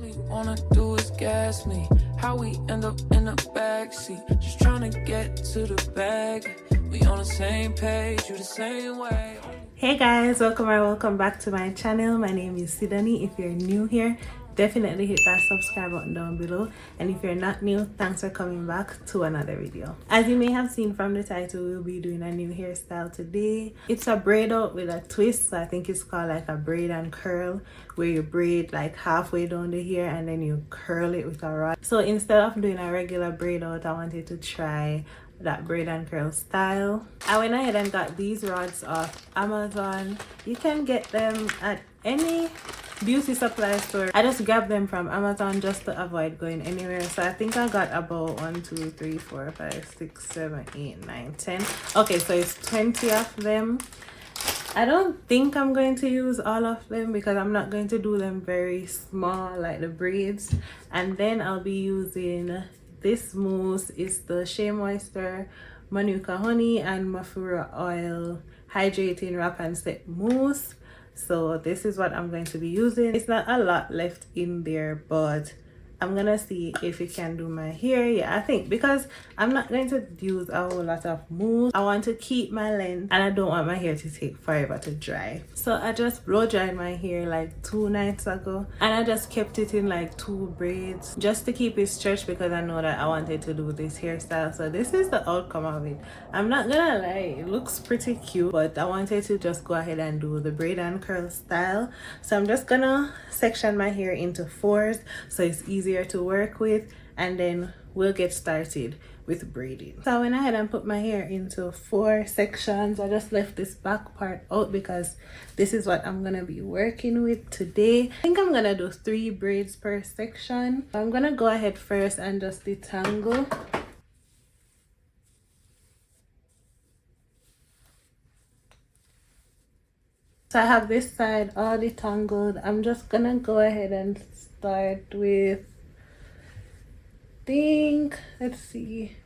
All you wanna do is gas me. How we end up in the backseat, just trying to get to the bag. We on the same page, you the same way. Hey guys, welcome or welcome back to my channel. My name is Sidonie. If you're new here, definitely hit that subscribe button down below, and if you're not new, thanks for coming back to another video. As you may have seen from the title, we'll be doing a new hairstyle today. It's a braid out with a twist, so I think it's called like a braid and curl, where you braid like halfway down the hair and then you curl it with a rod. So instead of doing a regular braid out, I wanted to try that braid and curl style. I went ahead and got these rods off Amazon. You can get them at any beauty supply store. I just grabbed them from Amazon just to avoid going anywhere. So I think I got about 1, 2, 3, 4, 5, 6, 7, 8, 9, 10. Okay, so it's 20 of them. I don't think I'm going to use all of them because I'm not going to do them very small like the braids. And then I'll be using this mousse. Is the Shea Moisture Manuka Honey and Mafura Oil Hydrating Wrap and Set Mousse. So this is what I'm going to be using. It's not a lot left in there, but I'm gonna see if it can do my hair. Yeah, I think because I'm not going to use a whole lot of mousse, I want to keep my length and I don't want my hair to take forever to dry. So I just blow dried my hair like 2 nights ago, and I just kept it in like 2 braids just to keep it stretched because I know that I wanted to do this hairstyle. So this is the outcome of it. I'm not gonna lie, it looks pretty cute, but I wanted to just go ahead and do the braid and curl style. So I'm just gonna section my hair into 4s so it's easier to work with, and then we'll get started with braiding. So I went ahead and put my hair into 4 sections. I just left this back part out because this is what I'm gonna be working with today. I think I'm gonna do 3 braids per section. I'm gonna go ahead first and just detangle. So I have this side all detangled. I'm just gonna go ahead and start with, let's see,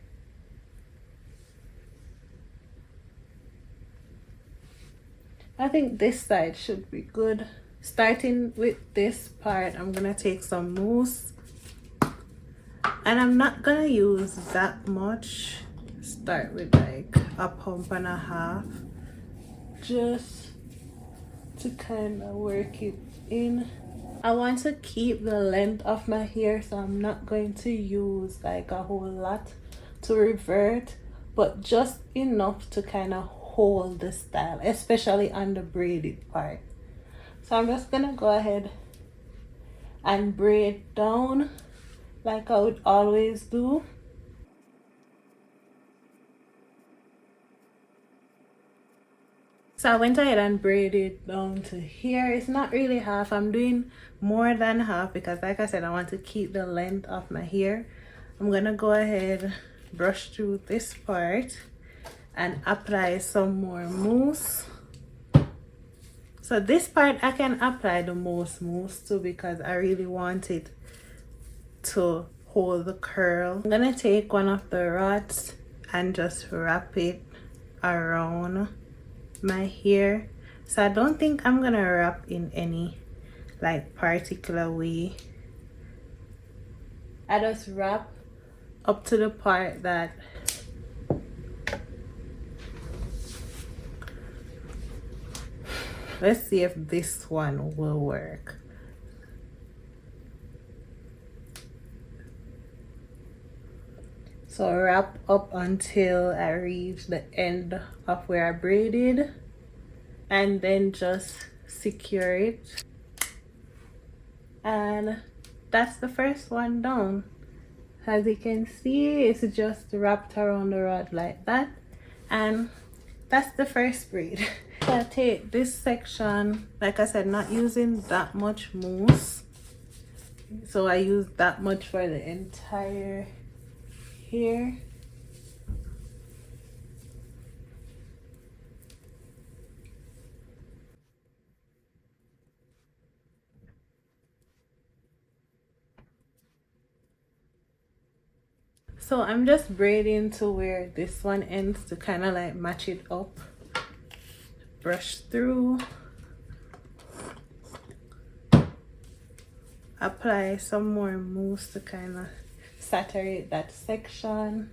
I think this side should be good. Starting with this part, I'm gonna take some mousse, and I'm not gonna use that much. Start with like a pump and a half, just to kind of work it in. I want to keep the length of my hair, so I'm not going to use like a whole lot to revert, but just enough to kind of hold the style, especially on the braided part. So I'm just gonna go ahead and braid down like I would always do. So I went ahead and braided down to here. It's not really half, I'm doing more than half because like I said, I want to keep the length of my hair. I'm gonna go ahead, brush through this part and apply some more mousse. So this part I can apply the most mousse to because I really want it to hold the curl. I'm gonna take one of the rods and just wrap it around my hair. So I don't think I'm gonna wrap in any like particular way. I just wrap up to the part that let's see if this one will work. So wrap up until I reach the end of where I braided, and then just secure it. And that's the first one done. As you can see, it's just wrapped around the rod like that, and that's the first braid. So I take this section, like I said, not using that much mousse, so I use that much for the entire hair. So I'm just braiding to where this one ends to kind of like match it up. Brush through, apply some more mousse to kind of saturate that section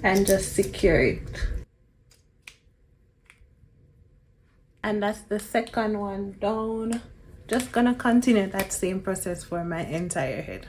and just secure it. And that's the second one down. Just gonna continue that same process for my entire head.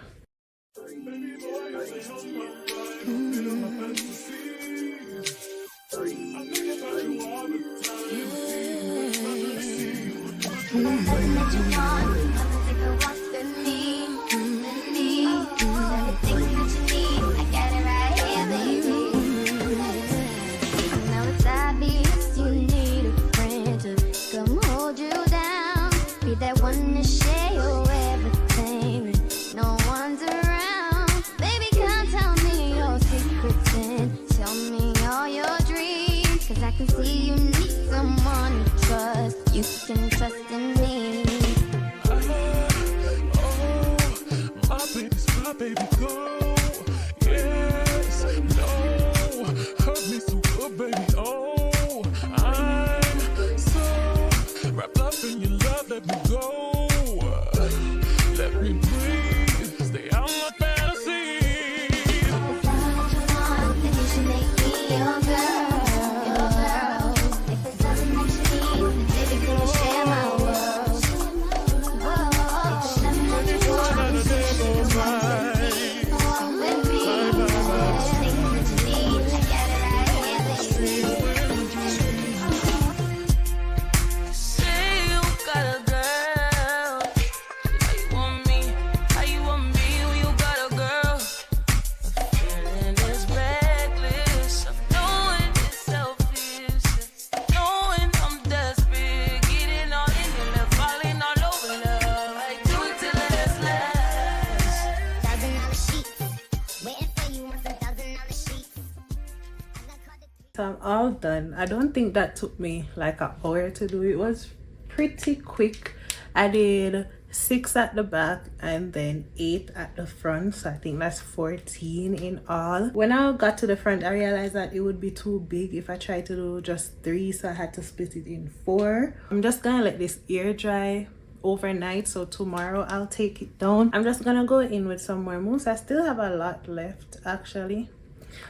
So I'm all done. I don't think that took me like an hour to do. It was pretty quick. I did 6 at the back and then 8 at the front, so I think that's 14 in all. When I got to the front, I realized that it would be too big if I tried to do just 3, so I had to split it in 4. I'm just gonna let this air dry overnight, so tomorrow I'll take it down. I'm just gonna go in with some more mousse. I still have a lot left actually,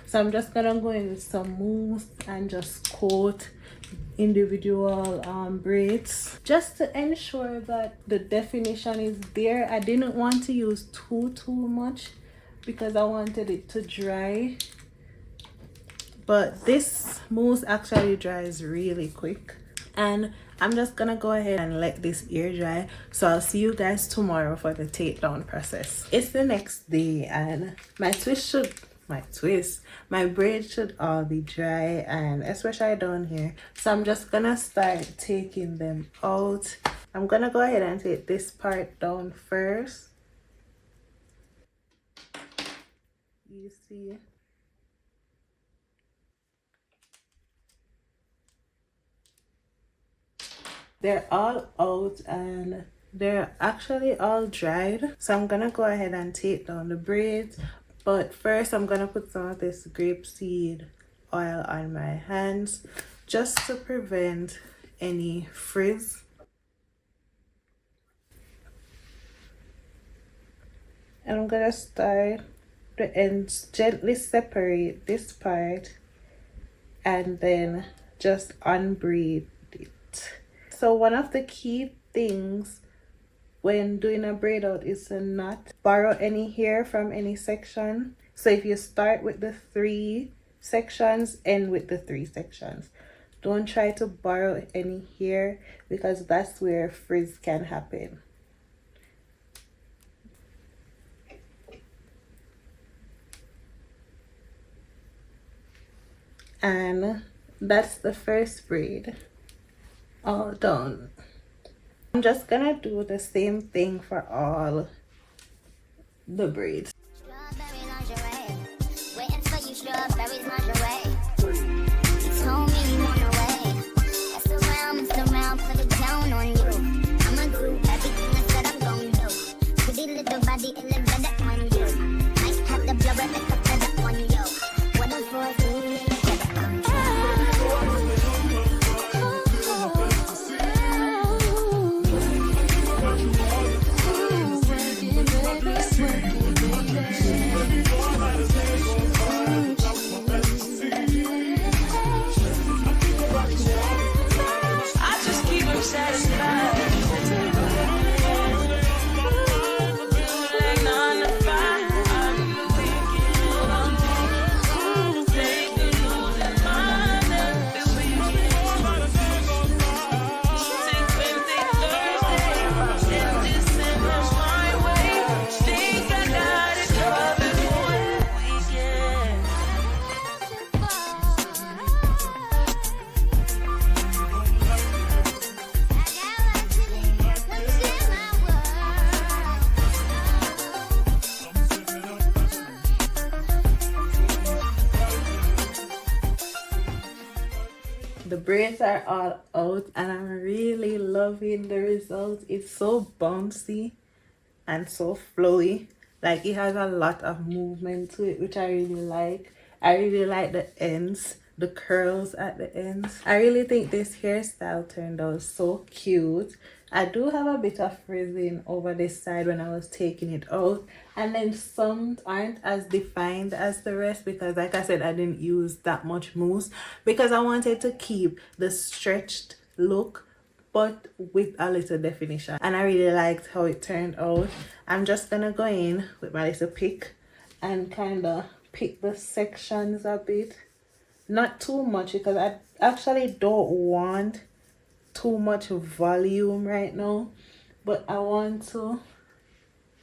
so I'm just gonna go in with some mousse and just coat individual braids just to ensure that the definition is there. I didn't want to use too much because I wanted it to dry, but this mousse actually dries really quick. And I'm just gonna go ahead and let this air dry, so I'll see you guys tomorrow for the takedown process. It's the next day and my braids should all be dry, and especially down here, so I'm just gonna start taking them out. I'm gonna go ahead and take this part down first. You see, they're all out and they're actually all dried, so I'm gonna go ahead and take down the braids. But first I'm gonna put some of this grapeseed oil on my hands just to prevent any frizz. And I'm gonna start the ends, gently separate this part and then just unbraid it. So one of the key things when doing a braid out is to not borrow any hair from any section. So if you start with the 3 sections, end with the 3 sections. Don't try to borrow any hair because that's where frizz can happen. And that's the first braid all done. I'm just gonna do the same thing for all the braids. braids are all out and I'm really loving the results. It's so bouncy and so flowy. Like it has a lot of movement to it, which I really like. I really like the ends, the curls at the ends. I really think this hairstyle turned out so cute. I do have a bit of frizzing over this side when I was taking it out, and then some aren't as defined as the rest because, like I said, I didn't use that much mousse because I wanted to keep the stretched look but with a little definition, and I really liked how it turned out. I'm just gonna go in with my little pick and kind of pick the sections a bit, not too much because I actually don't want too much volume right now, but I want to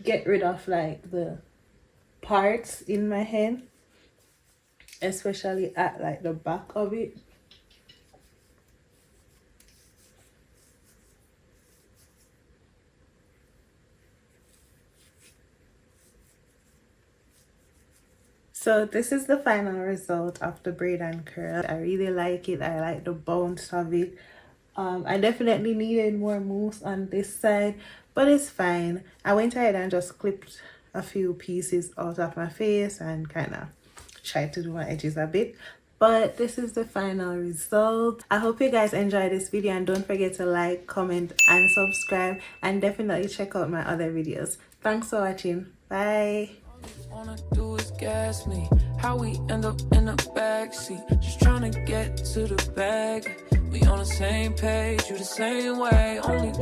get rid of like the parts in my head, especially at like the back of it. So this is the final result of the braid and curl. I really like it. I like the bounce of it. I definitely needed more mousse on this side, but it's fine. I went ahead and just clipped a few pieces out of my face and kind of tried to do my edges a bit. But this is the final result. I hope you guys enjoyed this video, and don't forget to like, comment and subscribe, and definitely check out my other videos. Thanks for watching. Bye. Wanna do is gas me. How we end up in the backseat, just trying to get to the bag. We on the same page, you the same way. Only